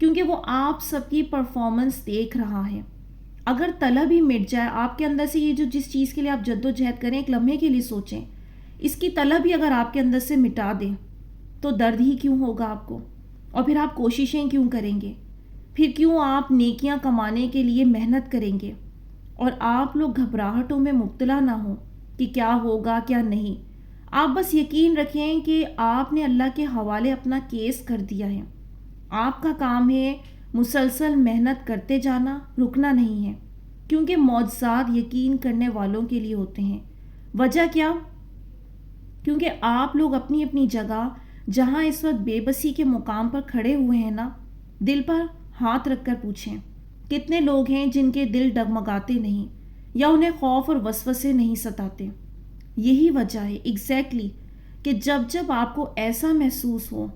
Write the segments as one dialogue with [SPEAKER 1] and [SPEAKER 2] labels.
[SPEAKER 1] کیونکہ وہ آپ سب کی پرفارمنس دیکھ رہا ہے. اگر طلب ہی مٹ جائے آپ کے اندر سے، یہ جو جس چیز کے لیے آپ جد و جہد کریں، ایک لمحے کے لیے سوچیں، اس کی طلب ہی اگر آپ کے اندر سے مٹا دیں تو درد ہی کیوں ہوگا آپ کو؟ اور پھر آپ کوششیں کیوں کریں گے؟ پھر کیوں آپ نیکیاں کمانے کے لیے محنت کریں گے؟ اور آپ لوگ گھبراہٹوں میں مبتلا نہ ہوں کہ کیا ہوگا کیا نہیں. آپ بس یقین رکھیں کہ آپ نے اللہ کے حوالے اپنا کیس کر دیا ہے. آپ کا کام ہے مسلسل محنت کرتے جانا، رکنا نہیں ہے. کیونکہ معجزات یقین کرنے والوں کے لیے ہوتے ہیں. وجہ کیا؟ کیونکہ آپ لوگ اپنی اپنی جگہ جہاں اس وقت بے بسی کے مقام پر کھڑے ہوئے ہیں نا، دل پر ہاتھ رکھ کر پوچھیں کتنے لوگ ہیں جن کے دل ڈگمگاتے نہیں یا انہیں خوف اور وسوسے نہیں ستاتے. یہی وجہ ہے ایگزیکٹلی کہ جب جب آپ کو ایسا محسوس ہو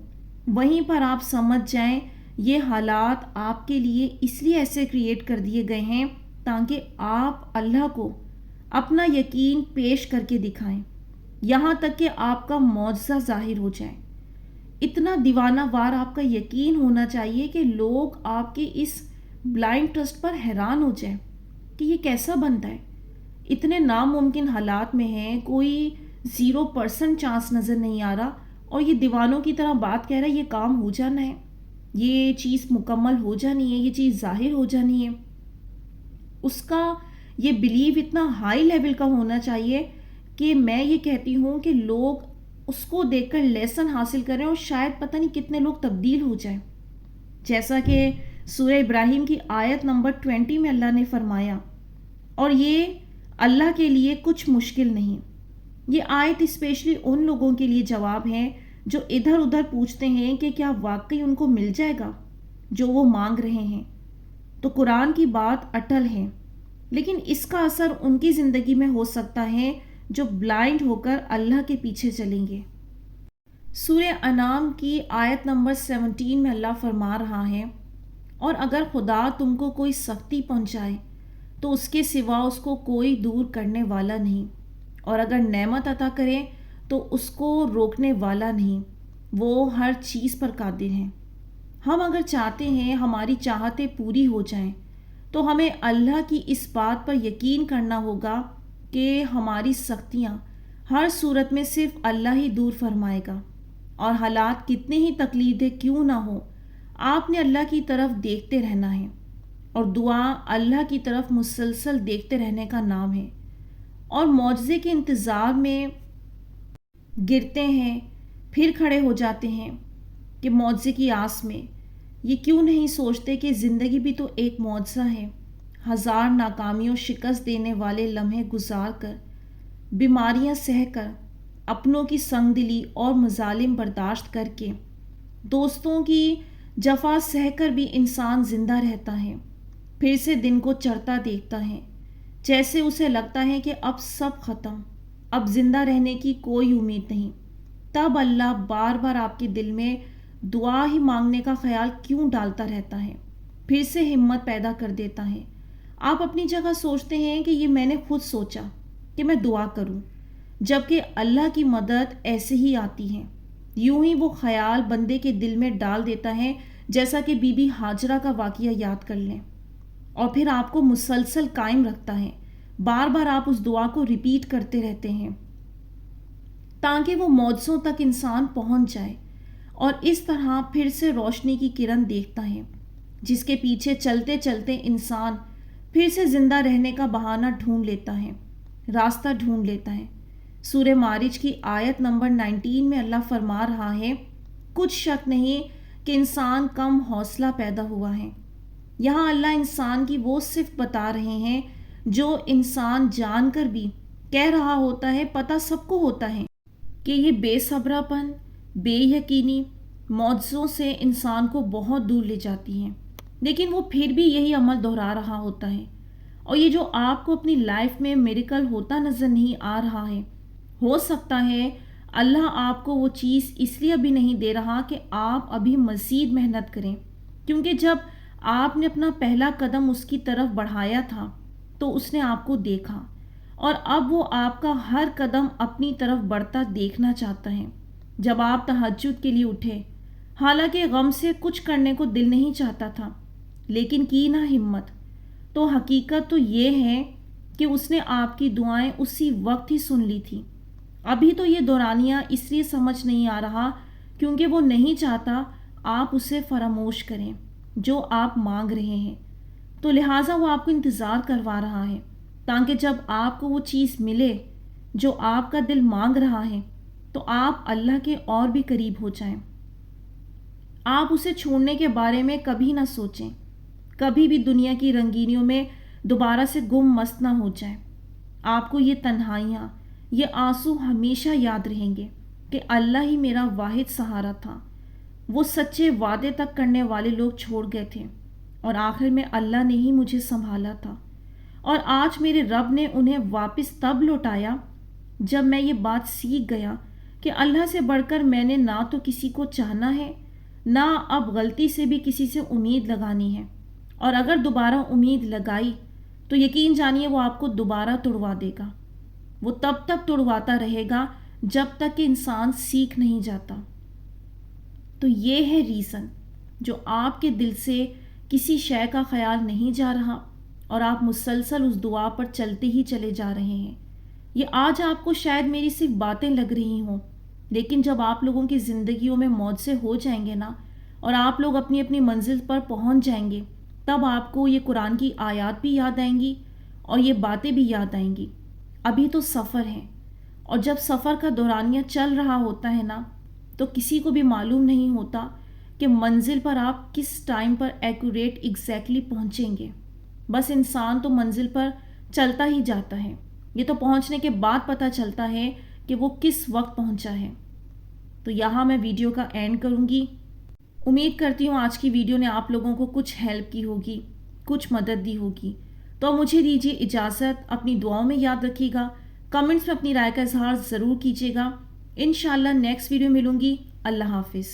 [SPEAKER 1] وہیں پر آپ سمجھ جائیں یہ حالات آپ کے لیے اس لیے ایسے کریٹ کر دیے گئے ہیں تاکہ آپ اللہ کو اپنا یقین پیش کر کے دکھائیں، یہاں تک کہ آپ کا معجزہ ظاہر ہو جائے. اتنا دیوانہ وار آپ کا یقین ہونا چاہیے کہ لوگ آپ کے اس بلائنڈ ٹرسٹ پر حیران ہو جائیں کہ یہ کیسا بنتا ہے. اتنے ناممکن حالات میں ہیں، کوئی 0% چانس نظر نہیں آ رہا، اور یہ دیوانوں کی طرح بات کہہ رہا ہے یہ کام ہو جانا ہے، یہ چیز مکمل ہو جانی ہے، یہ چیز ظاہر ہو جانی ہے. اس کا یہ بلیو اتنا ہائی لیول کا ہونا چاہیے کہ میں یہ کہتی ہوں کہ لوگ اس کو دیکھ کر لیسن حاصل کریں اور شاید پتہ نہیں کتنے لوگ تبدیل ہو جائیں. جیسا کہ سورہ ابراہیم کی آیت نمبر 20 میں اللہ نے فرمایا، اور یہ اللہ کے لیے کچھ مشکل نہیں. یہ آیت اسپیشلی ان لوگوں کے لیے جواب ہے جو ادھر ادھر پوچھتے ہیں کہ کیا واقعی ان کو مل جائے گا جو وہ مانگ رہے ہیں. تو قرآن کی بات اٹل ہے، لیکن اس کا اثر ان کی زندگی میں ہو سکتا ہے جو بلائنڈ ہو کر اللہ کے پیچھے چلیں گے. سورہ انعام کی آیت نمبر 17 میں اللہ فرما رہا ہے، اور اگر خدا تم کو کوئی سختی پہنچائے تو اس کے سوا اس کو کوئی دور کرنے والا نہیں، اور اگر نعمت عطا کرے تو اس کو روکنے والا نہیں، وہ ہر چیز پر قادر ہیں. ہم اگر چاہتے ہیں ہماری چاہتیں پوری ہو جائیں تو ہمیں اللہ کی اس بات پر یقین کرنا ہوگا کہ ہماری سختیاں ہر صورت میں صرف اللہ ہی دور فرمائے گا. اور حالات کتنے ہی تکلیف دہ کیوں نہ ہو، آپ نے اللہ کی طرف دیکھتے رہنا ہے، اور دعا اللہ کی طرف مسلسل دیکھتے رہنے کا نام ہے. اور معجزے کے انتظار میں گرتے ہیں پھر کھڑے ہو جاتے ہیں کہ معجزے کی آس میں یہ کیوں نہیں سوچتے کہ زندگی بھی تو ایک معجزہ ہے. ہزار ناکامیوں شکست دینے والے لمحے گزار کر، بیماریاں سہ کر، اپنوں کی سنگ دلی اور مظالم برداشت کر کے، دوستوں کی جفا سہ کر بھی انسان زندہ رہتا ہے. پھر سے دن کو چڑھتا دیکھتا ہے، جیسے اسے لگتا ہے کہ اب سب ختم، اب زندہ رہنے کی کوئی امید نہیں. تب اللہ بار بار آپ کے دل میں دعا ہی مانگنے کا خیال کیوں ڈالتا رہتا ہے، پھر سے ہمت پیدا کر دیتا ہے. آپ اپنی جگہ سوچتے ہیں کہ یہ میں نے خود سوچا کہ میں دعا کروں، جبکہ اللہ کی مدد ایسے ہی آتی ہے. یوں ہی وہ خیال بندے کے دل میں ڈال دیتا ہے، جیسا کہ بی بی ہاجرہ کا واقعہ یاد کر لیں، اور پھر آپ کو مسلسل قائم رکھتا ہے. بار بار آپ اس دعا کو ریپیٹ کرتے رہتے ہیں تاکہ وہ معجزوں تک انسان پہنچ جائے، اور اس طرح پھر سے روشنی کی کرن دیکھتا ہے جس کے پیچھے چلتے چلتے انسان پھر سے زندہ رہنے کا بہانہ ڈھونڈ لیتا ہے، راستہ ڈھونڈ لیتا ہے. سورہ معارج کی آیت نمبر 19 میں اللہ فرما رہا ہے، کچھ شک نہیں کہ انسان کم حوصلہ پیدا ہوا ہے. یہاں اللہ انسان کی وہ صفت بتا رہے ہیں جو انسان جان کر بھی کہہ رہا ہوتا ہے، پتہ سب کو ہوتا ہے کہ یہ بے صبرا پن، بے یقینی معجزوں سے انسان کو بہت دور لے جاتی ہیں، لیکن وہ پھر بھی یہی عمل دہرا رہا ہوتا ہے. اور یہ جو آپ کو اپنی لائف میں میریکل ہوتا نظر نہیں آ رہا ہے، ہو سکتا ہے اللہ آپ کو وہ چیز اس لیے ابھی نہیں دے رہا کہ آپ ابھی مزید محنت کریں، کیونکہ جب آپ نے اپنا پہلا قدم اس کی طرف بڑھایا تھا تو اس نے آپ کو دیکھا، اور اب وہ آپ کا ہر قدم اپنی طرف بڑھتا دیکھنا چاہتا ہے. جب آپ تہجد کے لیے اٹھے، حالانکہ غم سے کچھ کرنے کو دل نہیں چاہتا تھا، لیکن کی نہ ہمت۔ تو حقیقت تو یہ ہے کہ اس نے آپ کی دعائیں اسی وقت ہی سن لی تھی۔ ابھی تو یہ دورانیہ اس لیے سمجھ نہیں آ رہا کیونکہ وہ نہیں چاہتا آپ اسے فراموش کریں جو آپ مانگ رہے ہیں، تو لہٰذا وہ آپ کو انتظار کروا رہا ہے تاکہ جب آپ کو وہ چیز ملے جو آپ کا دل مانگ رہا ہے تو آپ اللہ کے اور بھی قریب ہو جائیں۔ آپ اسے چھوڑنے کے بارے میں کبھی نہ سوچیں، کبھی بھی دنیا کی رنگینیوں میں دوبارہ سے گم مست نہ ہو جائیں۔ آپ کو یہ تنہائیاں، یہ آنسو ہمیشہ یاد رہیں گے کہ اللہ ہی میرا واحد سہارا تھا۔ وہ سچے وعدے تک کرنے والے لوگ چھوڑ گئے تھے اور آخر میں اللہ نے ہی مجھے سنبھالا تھا، اور آج میرے رب نے انہیں واپس تب لوٹایا جب میں یہ بات سیکھ گیا کہ اللہ سے بڑھ کر میں نے نہ تو کسی کو چاہنا ہے، نہ اب غلطی سے بھی کسی سے امید لگانی ہے، اور اگر دوبارہ امید لگائی تو یقین جانیے وہ آپ کو دوبارہ توڑوا دے گا۔ وہ تب تک توڑواتا رہے گا جب تک کہ انسان سیکھ نہیں جاتا۔ تو یہ ہے ریزن جو آپ کے دل سے کسی شے کا خیال نہیں جا رہا اور آپ مسلسل اس دعا پر چلتے ہی چلے جا رہے ہیں۔ یہ آج آپ کو شاید میری صرف باتیں لگ رہی ہوں، لیکن جب آپ لوگوں کی زندگیوں میں معجزے ہو جائیں گے نا اور آپ لوگ اپنی اپنی منزل پر پہنچ جائیں گے، تب آپ کو یہ قرآن کی آیات بھی یاد آئیں گی اور یہ باتیں بھی یاد آئیں گی۔ ابھی تو سفر ہے، اور جب سفر کا دورانیہ چل رہا ہوتا ہے نا تو کسی کو بھی معلوم نہیں ہوتا کہ منزل پر آپ کس ٹائم پر ایکوریٹ ایگزیکٹلی پہنچیں گے۔ بس انسان تو منزل پر چلتا ہی جاتا ہے، یہ تو پہنچنے کے بعد پتہ چلتا ہے کہ وہ کس وقت پہنچا ہے۔ تو یہاں میں ویڈیو کا اینڈ کروں گی۔ امید کرتی ہوں آج کی ویڈیو نے آپ لوگوں کو کچھ ہیلپ کی ہوگی، کچھ مدد دی ہوگی۔ تو مجھے دیجیے اجازت، اپنی دعاؤں میں یاد رکھیے گا، کمنٹس میں اپنی رائے کا اظہار ضرور کیجیے گا۔ انشاءاللہ نیکسٹ ویڈیو ملوں گی۔ اللہ حافظ۔